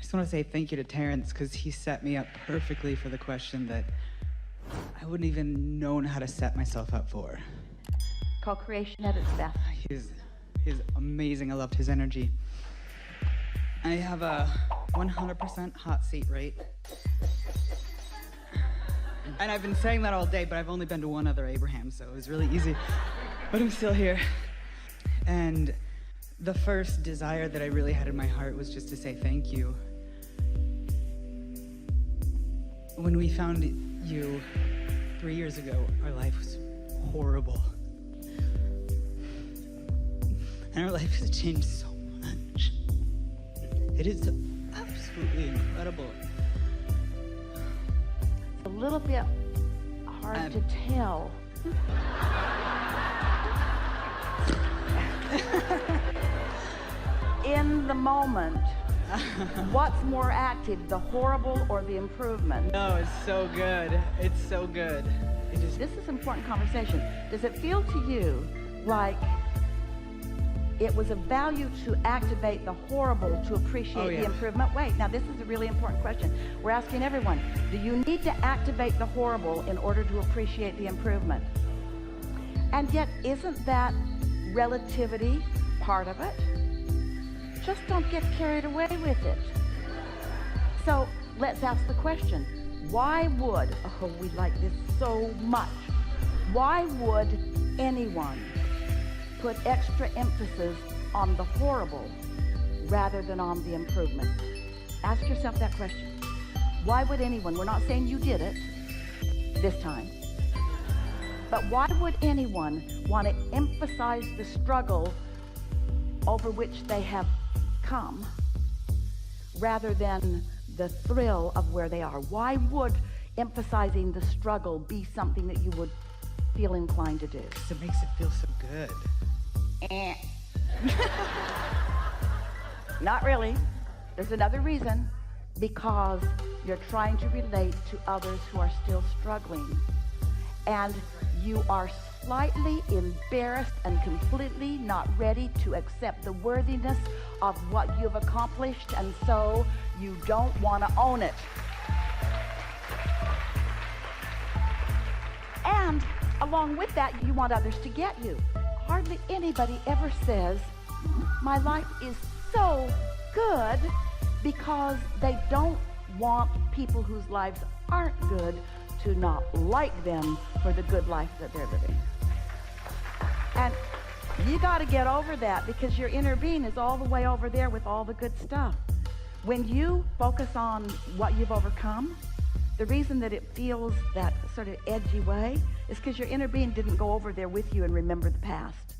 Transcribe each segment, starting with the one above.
just want to say thank you to Terrence, because he set me up perfectly for the question that I wouldn't even known how to set myself up for. Co-creation at its best. He's amazing. I loved his energy. I have a 100% hot seat rate. And I've been saying that all day, but I've only been to one other Abraham, so it was really easy. But I'm still here. And the first desire that I really had in my heart was just to say thank you. When we found you 3 years ago, our life was horrible. And our life has changed so much. It is absolutely incredible. It's a little bit hard to tell. In the moment, what's more active, the horrible or the improvement? No, it's so good. It's so good. This is an important conversation. Does it feel to you like it was of value to activate the horrible to appreciate the improvement? Wait, now this is a really important question. We're asking everyone, do you need to activate the horrible in order to appreciate the improvement? And yet, isn't that relativity part of it? Just don't get carried away with it. So let's ask the question, why would, oh, we like this so much, why would anyone put extra emphasis on the horrible rather than on the improvement? Ask yourself that question. Why would anyone, we're not saying you did it this time, but why would anyone want to emphasize the struggle over which they have come rather than the thrill of where they are? Why would emphasizing the struggle be something that you would feel inclined to do? Because it makes it feel so good. Not really. There's another reason. Because you're trying to relate to others who are still struggling. And you are slightly embarrassed and completely not ready to accept the worthiness of what you've accomplished, and so you don't want to own it. And along with that, you want others to get you. Hardly anybody ever says, my life is so good, because they don't want people whose lives aren't good to not like them for the good life that they're living. And you got to get over that, because your inner being is all the way over there with all the good stuff. When you focus on what you've overcome, the reason that it feels that sort of edgy way is because your inner being didn't go over there with you and remember the past.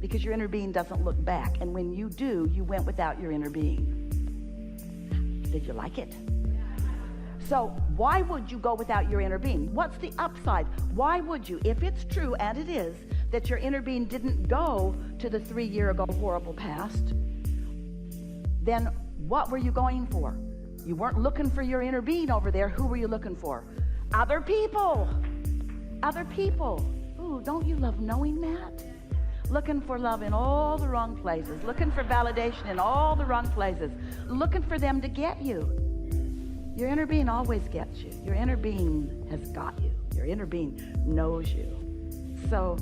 Because your inner being doesn't look back. And when you do, you went without your inner being. Did you like it? So why would you go without your inner being? What's the upside? Why would you? If it's true, and it is, that your inner being didn't go to the 3 year ago horrible past, then what were you going for? You weren't looking for your inner being over there. Who were you looking for? Other people. Other people. Ooh, don't you love knowing that? Looking for love in all the wrong places. Looking for validation in all the wrong places. Looking for them to get you. Your inner being always gets you. Your inner being has got you. Your inner being knows you. So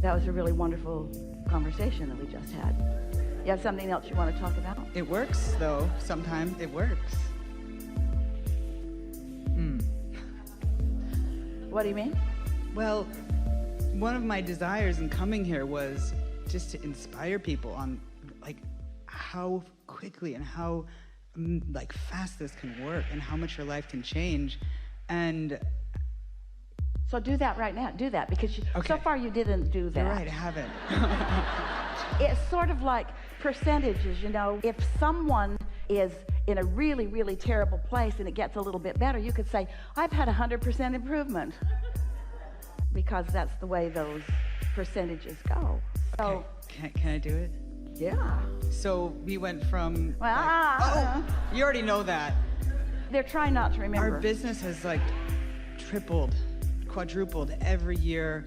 that was a really wonderful conversation that we just had. You have something else you want to talk about? It works, though. Sometimes it works. What do you mean? Well, one of my desires in coming here was just to inspire people on like how quickly and how like fast this can work and how much your life can change. And so do that right now. Do that, because so far you didn't do that. You're right, I haven't. It's sort of like percentages, you know. If someone is in a really, really terrible place and it gets a little bit better, you could say, I've had 100% improvement. Because that's the way those percentages go. So, okay. Can I do it? Yeah. So we went from, well, you already know that. They're trying not to remember. Our business has like tripled, quadrupled every year.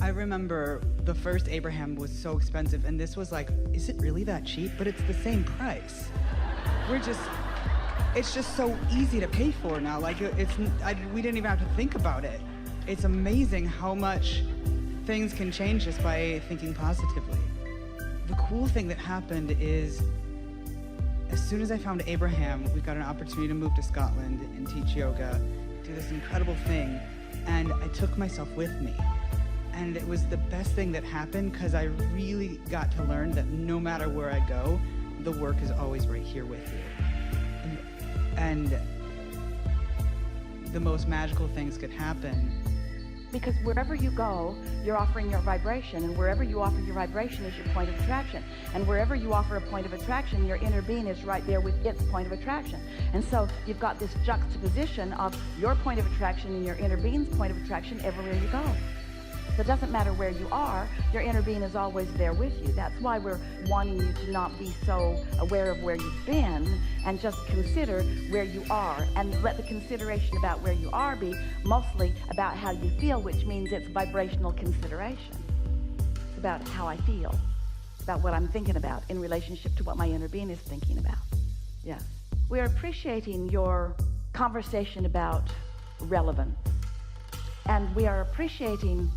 I remember the first Abraham was so expensive, and this was like, is it really that cheap? But it's the same price. it's just so easy to pay for now. Like we didn't even have to think about it. It's amazing how much things can change just by thinking positively. The cool thing that happened is, as soon as I found Abraham, we got an opportunity to move to Scotland and teach yoga, do this incredible thing, and I took myself with me. And it was the best thing that happened, because I really got to learn that no matter where I go, the work is always right here with you. And the most magical things could happen. Because wherever you go, you're offering your vibration, and wherever you offer your vibration is your point of attraction. And wherever you offer a point of attraction, your inner being is right there with its point of attraction. And so you've got this juxtaposition of your point of attraction and your inner being's point of attraction everywhere you go. So it doesn't matter where you are, your inner being is always there with you. That's why we're wanting you to not be so aware of where you've been, and just consider where you are, and let the consideration about where you are be mostly about how you feel, which means it's vibrational consideration. It's about how I feel. It's about what I'm thinking about in relationship to what my inner being is thinking about. Yes. We're appreciating your conversation about relevance, and we are appreciating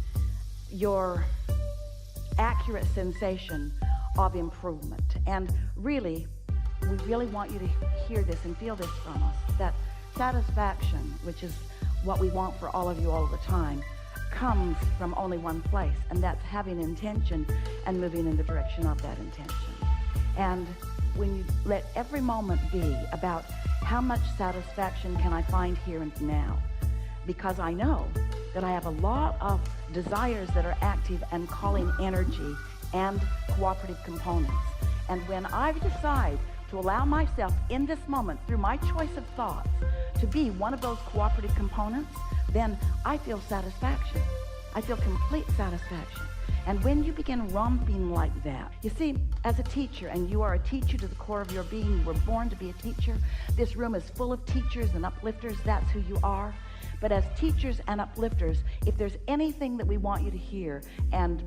your accurate sensation of improvement. And really, we really want you to hear this and feel this from us, that satisfaction, which is what we want for all of you all the time, comes from only one place, and that's having intention and moving in the direction of that intention. And when you let every moment be about how much satisfaction can I find here and now, because I know that I have a lot of desires that are active and calling energy and cooperative components. And when I decide to allow myself in this moment, through my choice of thoughts, to be one of those cooperative components, then I feel satisfaction. I feel complete satisfaction. And when you begin romping like that, you see, as a teacher, and you are a teacher to the core of your being, you were born to be a teacher. This room is full of teachers and uplifters. That's who you are. But as teachers and uplifters, if there's anything that we want you to hear and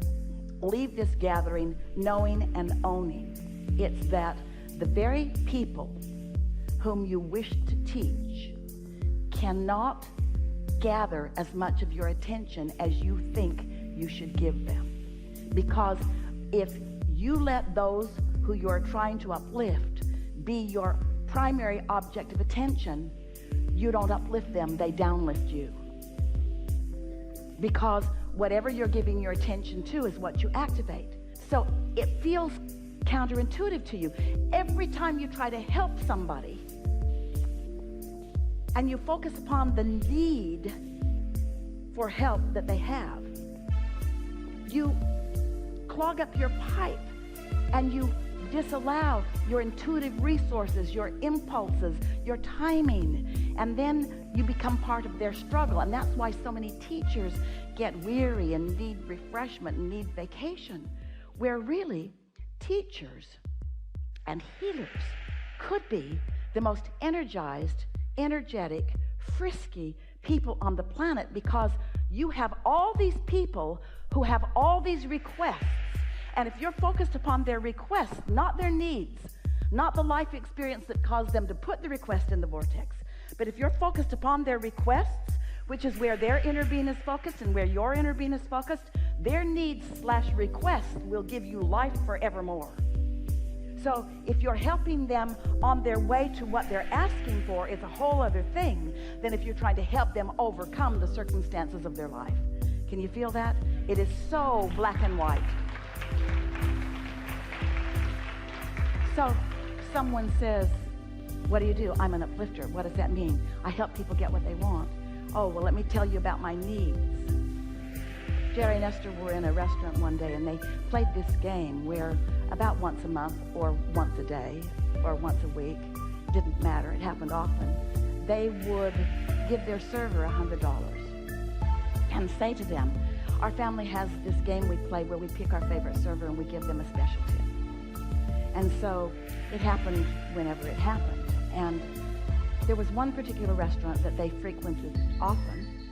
leave this gathering knowing and owning, it's that the very people whom you wish to teach cannot gather as much of your attention as you think you should give them. Because if you let those who you're trying to uplift be your primary object of attention, you don't uplift them, they downlift you. Because whatever you're giving your attention to is what you activate. So it feels counterintuitive to you. Every time you try to help somebody and you focus upon the need for help that they have, you clog up your pipe and you disallow your intuitive resources, your impulses, your timing, and then you become part of their struggle. And that's why so many teachers get weary and need refreshment and need vacation, where really teachers and healers could be the most energized, energetic, frisky people on the planet, because you have all these people who have all these requests. And if you're focused upon their requests, not their needs, not the life experience that caused them to put the request in the vortex, but if you're focused upon their requests, which is where their inner being is focused and where your inner being is focused, their needs/requests will give you life forevermore. So if you're helping them on their way to what they're asking for, it's a whole other thing than if you're trying to help them overcome the circumstances of their life. Can you feel that? It is so black and white. So someone says, what do you do? I'm an uplifter. What does that mean? I help people get what they want. Oh, well, let me tell you about my needs. Jerry and Esther were in a restaurant one day, and they played this game where about once a month or once a day or once a week, didn't matter, it happened often, they would give their server $100 and say to them, our family has this game we play where we pick our favorite server and we give them a special tip. And so it happened whenever it happened. And there was one particular restaurant that they frequented often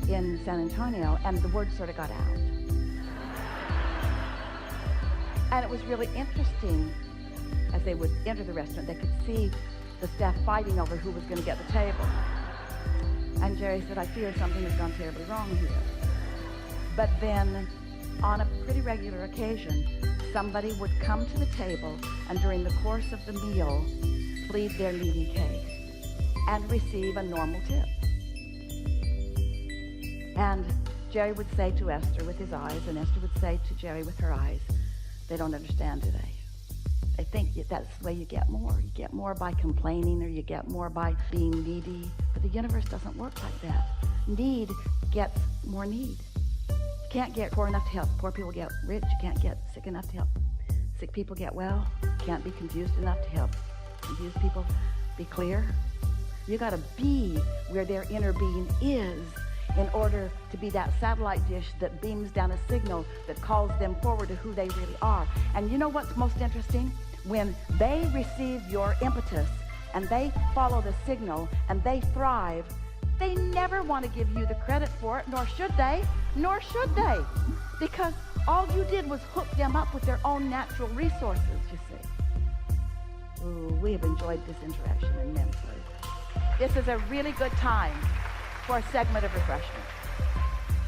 in San Antonio, and the word sort of got out. And it was really interesting as they would enter the restaurant, they could see the staff fighting over who was going to get the table. And Jerry said, I fear something has gone terribly wrong here. But then, on a pretty regular occasion, somebody would come to the table and during the course of the meal, plead their needy case and receive a normal tip. And Jerry would say to Esther with his eyes, and Esther would say to Jerry with her eyes, they don't understand, do they? They think that's the way you get more. You get more by complaining, or you get more by being needy. But the universe doesn't work like that. Need gets more need. You can't get poor enough to help poor people get rich. You can't get sick enough to help sick people get well. You can't be confused enough to help confused people be clear. You got to be where their inner being is in order to be that satellite dish that beams down a signal that calls them forward to who they really are. And you know what's most interesting? When they receive your impetus and they follow the signal and they thrive, they never want to give you the credit for it, nor should they, because all you did was hook them up with their own natural resources, you see. Ooh, we have enjoyed this interaction immensely. This is a really good time for a segment of refreshment.